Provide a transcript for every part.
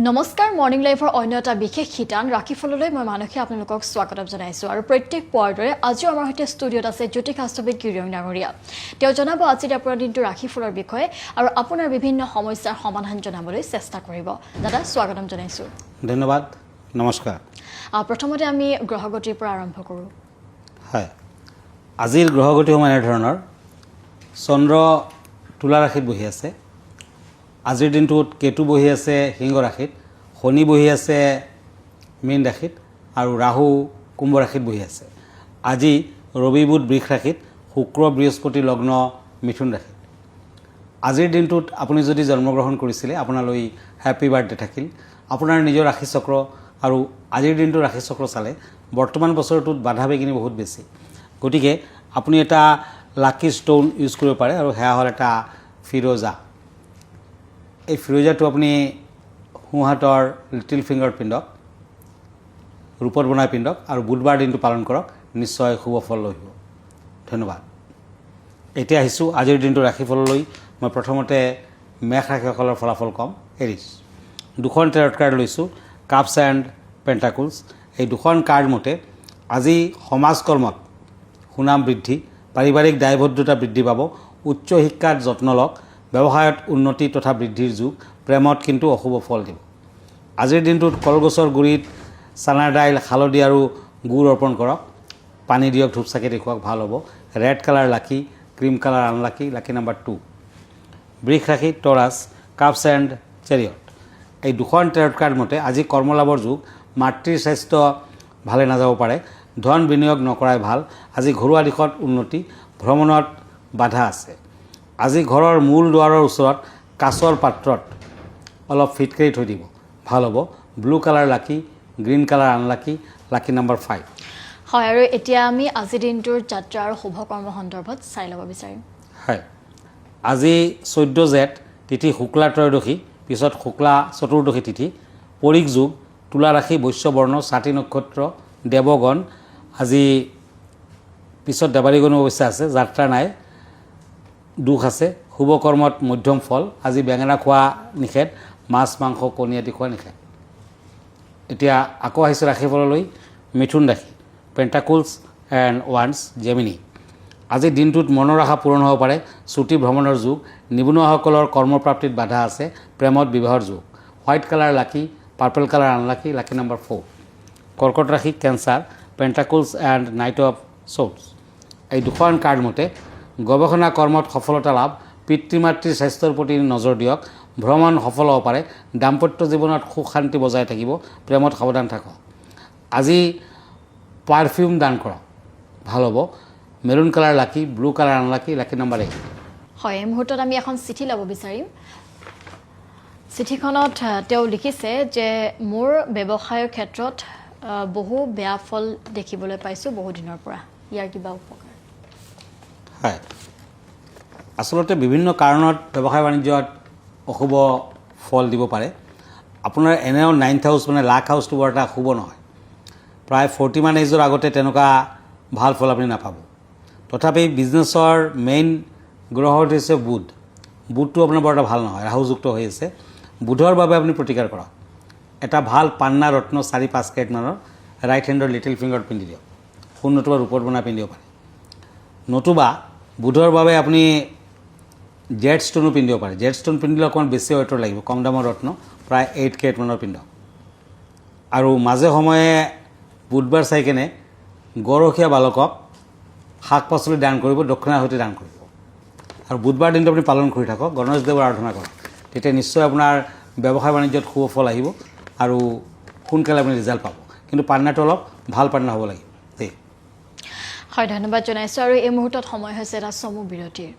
নমস্কাৰ মৰ্নিং লাইভৰ অন্য এটা বিশেষ শিতান ৰাখিফললৈ মই মানসী আপোনালোকক স্বাগতম জনাইছো আৰু প্ৰত্যেক পৰ্দৰে আজি আমাৰ সৈতে ষ্টুডিঅ'ত আছে জ্যোতিষাস্ত্ৰবিদ কিৰণ ডাঙৰীয়া তেওঁ জনাব আজিৰ আপোনাৰ দিনটো ৰাখিফলৰ বিষয়ে আৰু আপোনাৰ বিভিন্ন সমস্যাৰ সমাধান জনাবলৈ চেষ্টা কৰিব দাদা স্বাগতম জনাইছো ধন্যবাদ নমস্কাৰ প্ৰথমতে আমি গ্ৰহগতিৰ পৰা আৰম্ভ কৰোঁ হয় আজিৰ গ্ৰহগতি এনে ধৰণৰ চন্দ্ৰ তুলা ৰাশিত বহি আছে আজিৰ দিনটোত কেতু বহি আছে সিংহ ৰাশিত শনি বহি আছে মীন ৰাশিত আৰু ৰাহু কুম্ভ ৰাশিত বহি আছে আজি ৰবি বুধ বৃষ ৰাশিত শুক্ৰ বৃহস্পতি লগ্ন মিথুন ৰাশিত আজিৰ দিনটোত আপুনি যদি জন্মগ্ৰহণ কৰিছিলে আপোনালৈ হেপী বাৰ্থডে থাকিল আপোনাৰ নিজৰ ৰাশি চক্ৰ আৰু আজিৰ দিনটো ৰাশি চক্ৰ চালে বৰ্তমান বছৰটোত বাধা বিঘিনি বহুত বেছি গতিকে আপুনি এটা লাকি ষ্টোন ইউজ কৰিব পাৰে আৰু সেয়া হ'ল এটা ফিৰোজা এই ফিৰোজাটো আপুনি সোঁহাতৰ লিটিল ফিংগাৰ পিন্ধক ৰূপত বনাই পিন্ধক আৰু বুধবাৰ দিনটো পালন কৰক নিশ্চয় শুভ ফল লৈ আহিব ধন্যবাদ এতিয়া আহিছোঁ আজিৰ দিনটো ৰাশিফললৈ মই প্ৰথমতে মেষ ৰাশিসকলৰ ফলাফল ক'ম এৰিছ দুখন টেৰট কাৰ্ড লৈছোঁ কাপছ এণ্ড পেণ্টাকুলছ এই দুখন কাৰ্ড মতে আজি সমাজ কৰ্মত সুনাম বৃদ্ধি পাৰিবাৰিক দায়বদ্ধতা বৃদ্ধি পাব উচ্চ শিক্ষাত যত্ন লওক ব্যৱসায়ত উন্নতি তথা বৃদ্ধিৰ যুগ প্ৰেমত কিন্তু অশুভ ফল দিব আজিৰ দিনটোত কলগছৰ গুৰিত চানা দাইল হালধি আৰু গুড় অৰ্পণ কৰক পানী দিয়ক ধূপ চাকি দেখুৱাওক ভাল হ'ব ৰেড কালাৰ লাকি cream colour unlucky lucky number 2 বৃষ ৰাশি টৰাছ কাপছ এণ্ড চেৰিয়ট এই দুখন টেৰট কাৰ্ড মতে আজি কৰ্মলাভৰ যুগ মাতৃৰ স্বাস্থ্য ভালে নাযাব পাৰে ধন বিনিয়োগ নকৰাই ভাল আজি ঘৰুৱা দিশত উন্নতি ভ্ৰমণত বাধা আছে আজি ঘৰৰ মূল দুৱাৰৰ ওচৰত কাছৰ পাত্ৰত অলপ ফিটকাৰি থৈ দিব ভাল হ'ব ব্লু কালাৰ লাকি green colour unlucky lucky number 5 হয় আৰু এতিয়া আমি আজিৰ দিনটোৰ যাত্ৰা আৰু শুভ কৰ্ম সন্দৰ্ভত চাই ল'ব বিচাৰিম হয় আজি 14 জেঠ তিথি শুক্লা ত্ৰয়োদশী পিছত শুক্লা চতুৰ্দশী তিথি পৰিক যুগ তুলা ৰাশি বৈশ্যবৰ্ণ ছাতি নক্ষত্ৰ দেৱগণ আজি পিছত দেৱালীগণো অৱশ্যে আছে যাত্ৰা নাই দুখ আছে শুভ কৰ্মত মধ্যম ফল আজি বেঙেনা খোৱা নিষেধ মাছ মাংস কণী আদি খোৱা নিষেধ এতিয়া আকৌ আহিছোঁ ৰাশিফললৈ মিথুন ৰাশি পেণ্টাকুলছ এণ্ড ওৱান্স জেমিনি আজি দিনটোত মনৰ আশা পূৰণ হ'ব পাৰে ছুটি ভ্ৰমণৰ যুগ নিবনুৱাসকলৰ কৰ্মপ্ৰাপ্তিত বাধা আছে প্ৰেমত বিবাহৰ যুগ white colour lucky purple colour unlucky lucky number 4 কৰ্কট ৰাশি cancer pentacles and knight of swords এই দুখন কাৰ্ড মতে গৱেষণা কৰ্মত সফলতা লাভ পিতৃ মাতৃৰ স্বাস্থ্যৰ প্ৰতি নজৰ দিয়ক ভ্ৰমণ সফল হ'ব পাৰে দাম্পত্য জীৱনত সুখ শান্তি বজাই থাকিব প্ৰেমত সাৱধান থাকক আজি পাৰফিউম দান কৰক ভাল হ'ব মেৰুণ কালাৰ লাকি blue colour unlucky lucky number 8 হয় এই মুহূৰ্তত আমি এখন চিঠি ল'ব বিচাৰিম চিঠিখনত তেওঁ লিখিছে যে মোৰ ব্যৱসায়ৰ ক্ষেত্ৰত বহু বেয়া ফল দেখিবলৈ পাইছোঁ বহু দিনৰ পৰা ইয়াৰ কিবা উপকাৰ হয় আচলতে বিভিন্ন কাৰণত ব্যৱসায় বাণিজ্যত অশুভ ফল দিব পাৰে আপোনাৰ এনেও 9th হাউচ মানে লাক হাউচটো বৰ এটা শুভ নহয় প্ৰায় 40 মান এজৰ আগতে তেনেকুৱা ভাল ফল আপুনি নাপাব তথাপি বিজনেছৰ মেইন গ্ৰহ হৈছে বুধটো আপোনাৰ বৰ এটা ভাল নহয় ৰাহুযুক্ত হৈ আছে বুধৰ বাবে আপুনি প্ৰতিকাৰ কৰক এটা ভাল পান্না ৰত্ন 4-5 কেৰেট মানৰ ৰাইট হেণ্ডৰ লিটিল ফিংগাৰত পিন্ধি দিয়ক সোণ নতুবা ৰূপত বনাই পিন্ধিব পাৰে নতুবা বুধৰ বাবে আপুনি জেড ষ্টোনো পিন্ধিব পাৰে জেড ষ্টোন পিন্ধিলে অকণমান বেছি ৱেটৰ লাগিব কম দামৰ ৰত্ন প্ৰায় 8 কেৰেট মানৰ পিন্ধক আৰু মাজে সময়ে বুধবাৰ চাই কেনে গৰখীয়া বালকক শাক পাচলি দান কৰিব দক্ষিণাৰ সৈতে দান কৰিব আৰু বুধবাৰ দিনটো আপুনি পালন কৰি থাকক গণেশ দেৱৰ আৰাধনা কৰক তেতিয়া নিশ্চয় আপোনাৰ ব্যৱসায় বাণিজ্যত শুভ ফল আহিব আৰু সোনকালে আপুনি ৰিজাল্ট পাব কিন্তু পান্নাটো অলপ ভাল পান্না হ'ব লাগিব দেই হয় ধন্যবাদ জনাইছোঁ আৰু এই মুহূৰ্তত সময় হৈছে এটা চমু বিৰতিৰ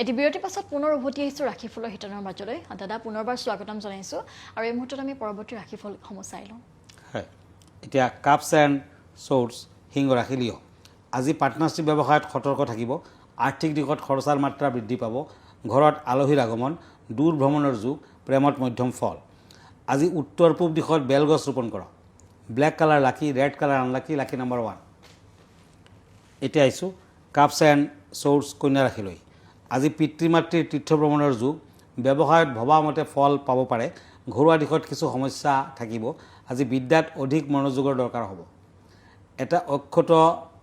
এটি বিৰতিৰ পাছত পুনৰ উভতি আহিছোঁ ৰাশিফলৰ শিতানৰ মাজলৈ দাদা পুনৰবাৰ স্বাগতম জনাইছোঁ আৰু এই মুহূৰ্তত আমি পৰৱৰ্তী ৰাশিফলসমূহ চাই লওঁ হয় এতিয়া কাপছ এণ্ড শ্বৰ্টছ সিংহ ৰাশি লিঅ আজি পাৰ্টনাৰশ্বিপ ব্যৱসায়ত সতৰ্ক থাকিব আৰ্থিক দিশত খৰচাৰ মাত্ৰা বৃদ্ধি পাব ঘৰত আলহীৰ আগমন দূৰ ভ্ৰমণৰ যুগ প্ৰেমত মধ্যম ফল আজি উত্তৰ পূব দিশত বেলগছ ৰোপণ কৰক ব্লেক কালাৰ লাকি red colour unlucky lucky number 1 এতিয়া আহিছোঁ কাপছ এণ্ড চ'ৰ্ছ কন্যা ৰাশিলৈ। আজি পিতৃ মাতৃৰ তীৰ্থ ভ্ৰমণৰ যুগ। ব্যৱসায়ত ভবামতে ফল পাব পাৰে। ঘৰুৱা দিশত কিছু সমস্যা থাকিব। আজি বিদ্যাত অধিক মনোযোগৰ দৰকাৰ হ'ব। এটা অক্ষত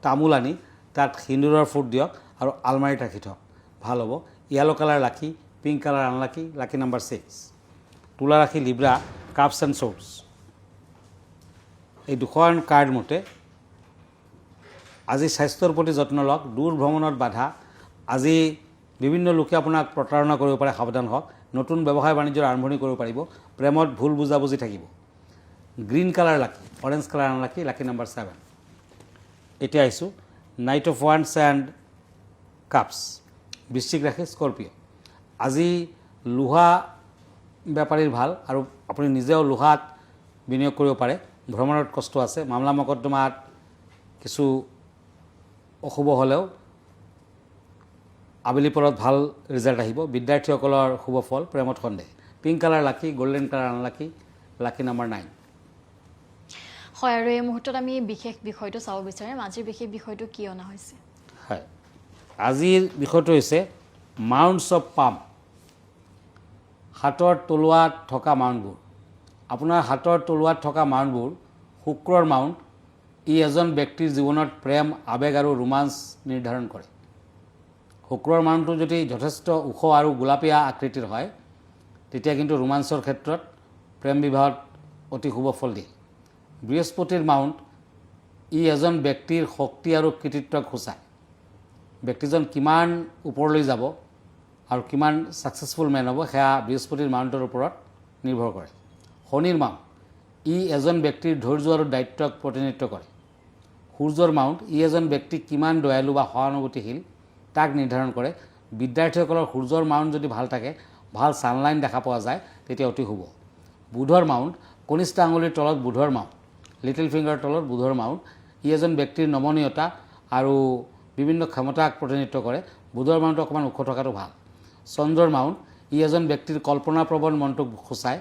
তামোল আনি তাত সিন্দুৰৰ ফুট দিয়ক আৰু আলমাৰীত ৰাখি থওক, ভাল হ'ব। য়েলো কালাৰ লাকি, pink colour unlucky, lucky number 6। তুলা ৰাশি লিব্ৰা, কাপছ এণ্ড চ'ৰ্ছ। এই দুখন কাৰ্ড মতে আজি স্বাস্থ্যৰ প্ৰতি যত্ন লওক। দূৰ ভ্ৰমণত বাধা। আজি বিভিন্ন লোকে আপোনাক প্ৰতাৰণা কৰিব পাৰে, সাৱধান হওক। নতুন ব্যৱসায় বাণিজ্যৰ আৰম্ভণি কৰিব পাৰিব। প্ৰেমত ভুল বুজাবুজি থাকিব। গ্ৰীণ কালাৰ লাকি, orange colour unlucky, lucky number 7। এতিয়া আহিছোঁ night of once and cups, বৃশ্চিক ৰাশি স্কৰপিঅ'। আজি লোহা বেপাৰীৰ ভাল আৰু আপুনি নিজেও লোহাত বিনিয়োগ কৰিব পাৰে। ভ্ৰমণত কষ্ট আছে। মামলা মকদ্দমাত কিছু অশুভ হ'লেও আবেলি পৰত ভাল ৰিজাল্ট আহিব। বিদ্যাৰ্থীসকলৰ শুভ ফল। প্ৰেমত সন্দেহ। পিংক কালাৰ লাকি, golden colour unlucky, lucky number 9। হয়, আৰু এই মুহূৰ্তত আমি বিশেষ বিষয়টো চাব বিচাৰিম। আজিৰ বিশেষ বিষয়টো কি অনা হৈছে? হয়, আজিৰ বিষয়টো হৈছে মাউণ্টছ অফ পাম। হাতৰ তলুৱাত থকা মাউণ্টবোৰ। আপোনাৰ হাতৰ তলুৱাত থকা মাউণ্টবোৰ শুক্ৰৰ মাউণ্ট। ই এজন ব্যক্তিৰ জীৱনত প্ৰেম, আৱেগ আৰু ৰোমাঞ্চ নিৰ্ধাৰণ কৰে। শুক্ৰৰ মাউণ্টটো যদি যথেষ্ট ওখ আৰু গোলাপীয়া আকৃতিৰ হয়, তেতিয়া কিন্তু ৰোমাঞ্চৰ ক্ষেত্ৰত প্ৰেম বিবাহত অতি শুভ ফল দিয়ে। বৃহস্পতিৰ মাউণ্ট, ই এজন ব্যক্তিৰ শক্তি আৰু কৃতিত্বক সূচায়। ব্যক্তিজন কিমান ওপৰলৈ যাব আৰু কিমান ছাকচেছফুল মেন হ'ব, সেয়া বৃহস্পতিৰ মাউণ্টৰ ওপৰত নিৰ্ভৰ কৰে। শনিৰ মাউণ্ট, ই এজন ব্যক্তিৰ ধৈৰ্য আৰু দায়িত্বক প্ৰতিনিধিত্ব কৰে। সূৰ্যৰ মাউণ্ট, ই এজন ব্যক্তি কিমান দয়ালু বা সহানুভূতিশীল তাক নিৰ্ধাৰণ কৰে। বিদ্যাৰ্থীসকলৰ সূৰ্যৰ মাউণ্ট যদি ভাল থাকে, ভাল ছানলাইন দেখা পোৱা যায়, তেতিয়া অতি শুভ। বুধৰ মাউণ্ট, কনিষ্ঠ আঙুলিৰ তলত বুধৰ মাউণ্ট, লিটিল ফিংগাৰৰ তলত বুধৰ মাউণ্ট, ই এজন ব্যক্তিৰ নমনীয়তা আৰু বিভিন্ন ক্ষমতাক প্ৰতিনিধিত্ব কৰে। বুধৰ মাউণ্ট অকণমান ওখ থকাটো ভাল। চন্দ্ৰৰ মাউণ্ট, ই এজন ব্যক্তিৰ কল্পনাপ্ৰৱণ মনটোক সূচায়।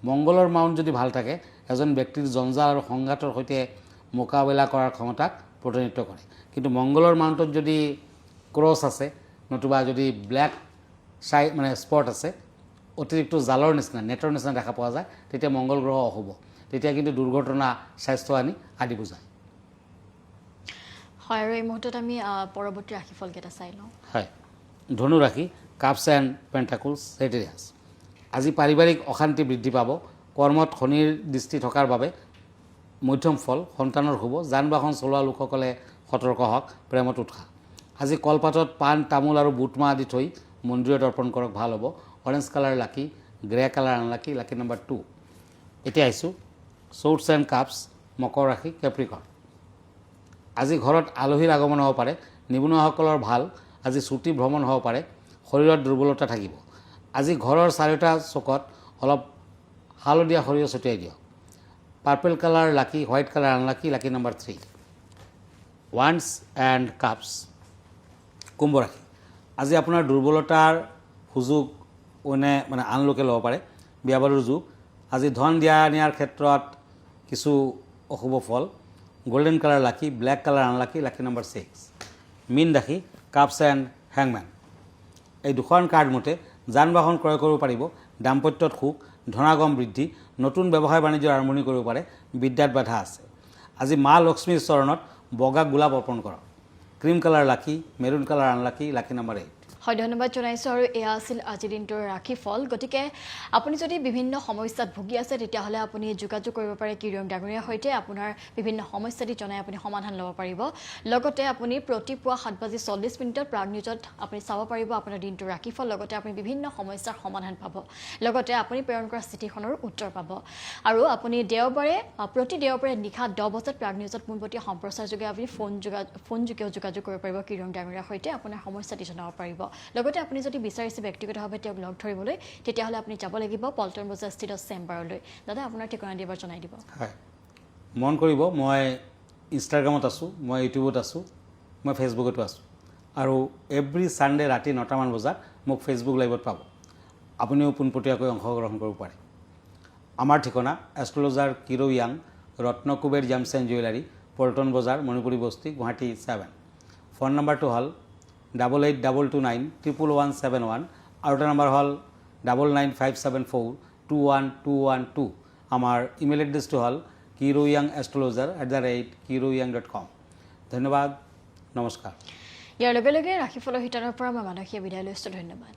মংগলৰ মাউণ্ট যদি ভাল থাকে, এজন ব্যক্তিৰ জঞ্জাল আৰু সংঘাতৰ সৈতে মোকাবিলা কৰাৰ ক্ষমতাক প্ৰতিনিধিত্ব কৰে। কিন্তু মংগলৰ মাউণ্টত যদি ক্ৰছ আছে, নতুবা যদি ব্লেক স্পট আছে, অতিৰিক্ত জালৰ নিচিনা, নেটৰ নিচিনা দেখা পোৱা যায়, তেতিয়া মংগল গ্ৰহ অশুভ। তেতিয়া কিন্তু দুৰ্ঘটনা, স্বাস্থ্যহানি আদি বুজায়। হয়, আৰু এই মুহূৰ্তত আমি পৰৱৰ্তী ৰাশিফলকেইটা চাই লওঁ। হয়, ধনু ৰাশি, কাপছ এণ্ড পেণ্টাকুলছ, ছেজিটেৰিয়াছ। আজি পাৰিবাৰিক অশান্তি বৃদ্ধি পাব। কৰ্মত শনিৰ দৃষ্টি থকাৰ বাবে মধ্যম ফল। সন্তানৰ শুভ। যান বাহন চলোৱা লোকসকলে সতৰ্ক হওক। প্ৰেমত উৎসাহ। আজি কলপাতত পাণ, তামোল আৰু বুট মাহ আদি থৈ মন্দিৰত অৰ্পণ কৰক, ভাল হ'ব। অৰেঞ্জ কালাৰ লাকি, grey colour unlucky, lucky number 2। এতিয়া আহিছোঁ চ'ৰ্ছ এণ্ড কাপছ, মকৰ ৰাশি, কেপ্ৰিকৰ্ণ। আজি ঘৰত আলহীৰ আগমন হ'ব পাৰে। নিবনুৱাসকলৰ ভাল। আজি ছুটি ভ্ৰমণ হ'ব পাৰে। শৰীৰত দুৰ্বলতা থাকিব। আজি ঘৰৰ চাৰিওটা চুকত অলপ হালধীয়া সৰিয়হ ছটিয়াই দিয়ক। Purple colour lucky, white colour unlucky, lucky number 3। ওৱান্স এণ্ড কাপছ, কুম্ভ ৰাশি। আজি আপোনাৰ দুৰ্বলতাৰ সুযোগ আন লোকে ল'ব পাৰে। বিয়া বাৰুৰ যুগ। আজি ধন দিয়া নিয়াৰ ক্ষেত্ৰত কিছু অশুভ ফল। গোল্ডেন কালাৰ লাকি, black colour unlucky, lucky number 6। মীন ৰাশি, কাপছ এণ্ড হেংমেন। এই দুখন কাৰ্ড মতে যান বাহন ক্ৰয় কৰিব পাৰিব। দাম্পত্যত সুখ, ধনাগম বৃদ্ধি। নতুন ব্যৱসায় বাণিজ্যৰ আৰম্ভণি কৰিব পাৰে। বিদ্যাত বাধা আছে। আজি মা লক্ষ্মীৰ চৰণত বগা গোলাপ অৰ্পণ কৰক। ক্ৰীম কালাৰ লাকি, maroon colour unlucky, lucky number 8। হয়, ধন্যবাদ জনাইছোঁ। আৰু এয়া আছিল আজিৰ দিনটোৰ ৰাশিফল। গতিকে আপুনি যদি বিভিন্ন সমস্যাত ভুগি আছে, তেতিয়াহ'লে আপুনি যোগাযোগ কৰিব পাৰে কিৰিয়ম ডাঙৰীয়াৰ সৈতে। আপোনাৰ বিভিন্ন সমস্যাটি জনাই আপুনি সমাধান ল'ব পাৰিব। লগতে আপুনি প্ৰতিপুৱা 7:40 প্ৰাগ নিউজত আপুনি চাব পাৰিব আপোনাৰ দিনটোৰ ৰাশিফল। লগতে আপুনি বিভিন্ন সমস্যাৰ সমাধান পাব। লগতে আপুনি প্ৰেৰণ কৰা চিঠিখনৰ উত্তৰ পাব। আৰু আপুনি প্ৰতি দেওবাৰে নিশা 10 বজাত প্ৰাগ নিউজত পোনপটীয়া সম্প্ৰচাৰযোগে আপুনি ফোনযোগেও যোগাযোগ কৰিব পাৰিব কিৰিয়ম ডাঙৰীয়াৰ সৈতে। আপোনাৰ সমস্যাটি জনাব পাৰিব। লগতে আপুনি যদি বিচাৰিছে ব্যক্তিগতভাৱে তেওঁক লগ ধৰিবলৈ, তেতিয়াহ'লে আপুনি যাব লাগিব পল্টন বজাৰ স্থিত চেম্বাৰলৈ। দাদা, আপোনাৰ ঠিকনা দি এবাৰ জনাই দিব। হয়, মন কৰিব, মই ইনষ্টাগ্ৰামত আছোঁ, মই ইউটিউবত আছোঁ, মই ফেচবুকতো আছোঁ। আৰু এভৰি ছানডে ৰাতি 9টামান বজাত মোক ফেচবুক লাইভত পাব। আপুনিও পোনপটীয়াকৈ অংশগ্ৰহণ কৰিব পাৰে। আমাৰ ঠিকনা এষ্ট্ৰলজাৰ কিৰো য়াং, Ratnakuber gems and jewellery, Paltan Bazaar, Manipuri বস্তি, গুৱাহাটী 7। ফোন নম্বৰটো হ'ল 8822911171 আৰু এটা নম্বৰ হ'ল 9957421212। আমাৰ ইমেইল এড্ৰেছটো হ'ল kiroyangastrologer@kiroyang.com। ধন্যবাদ, নমস্কাৰ। ইয়াৰ লগে লগে ৰাশিফলৰ শিতানৰ পৰা মই মানসীয়ে বিদায় লৈছোঁ। ধন্যবাদ।